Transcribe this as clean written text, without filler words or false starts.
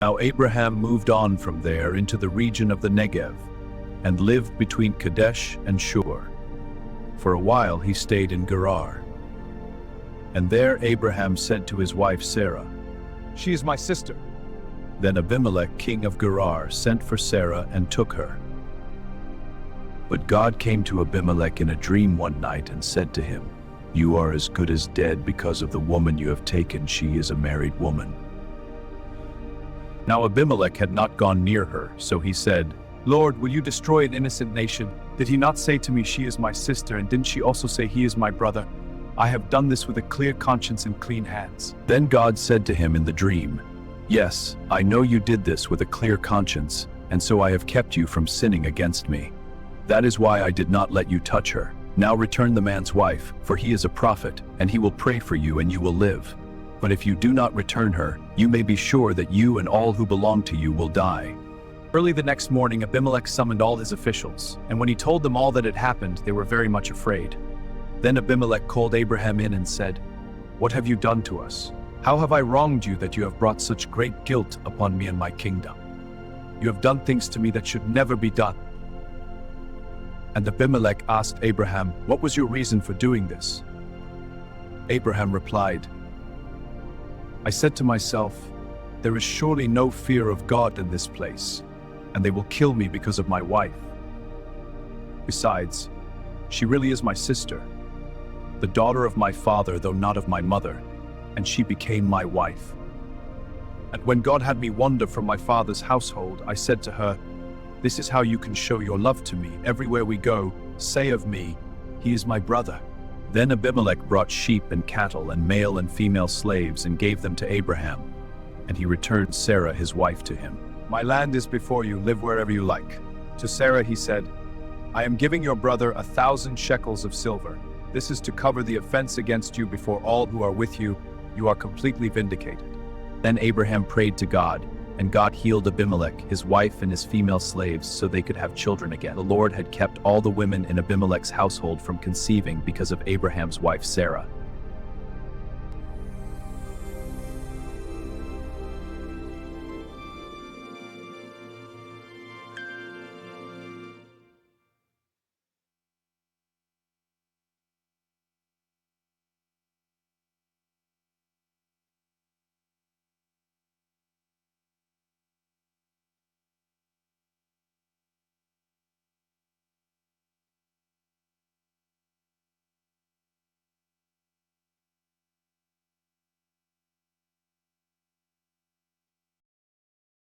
Now Abraham moved on from there into the region of the Negev, and lived between Kadesh and Shur. For a while he stayed in Gerar. And there Abraham said to his wife Sarah, "She is my sister." Then Abimelek, king of Gerar, sent for Sarah and took her. But God came to Abimelek in a dream one night and said to him, "You are as good as dead because of the woman you have taken. She is a married woman." Now Abimelek had not gone near her, so he said, "Lord, will you destroy an innocent nation? Did he not say to me, 'She is my sister,' and didn't she also say, 'He is my brother'? I have done this with a clear conscience and clean hands." Then God said to him in the dream, "Yes, I know you did this with a clear conscience, and so I have kept you from sinning against me. That is why I did not let you touch her. Now return the man's wife, for he is a prophet, and he will pray for you and you will live. But if you do not return her, you may be sure that you and all who belong to you will die." Early the next morning, Abimelek summoned all his officials, and when he told them all that had happened, they were very much afraid. Then Abimelek called Abraham in and said, "What have you done to us? How have I wronged you that you have brought such great guilt upon me and my kingdom? You have done things to me that should never be done." And Abimelek asked Abraham, "What was your reason for doing this?" Abraham replied, "I said to myself, there is surely no fear of God in this place, and they will kill me because of my wife. Besides, she really is my sister, the daughter of my father, though not of my mother, and she became my wife. And when God had me wander from my father's household, I said to her, 'This is how you can show your love to me. Everywhere we go, say of me, he is my brother.'" Then Abimelek brought sheep and cattle and male and female slaves and gave them to Abraham, and he returned Sarah his wife to him. "My land is before you, live wherever you like." To Sarah he said, "I am giving your brother 1,000 shekels of silver. This is to cover the offense against you before all who are with you. You are completely vindicated." Then Abraham prayed to God, and God healed Abimelek, his wife and his female slaves, so they could have children again. The Lord had kept all the women in Abimelek's household from conceiving because of Abraham's wife Sarah.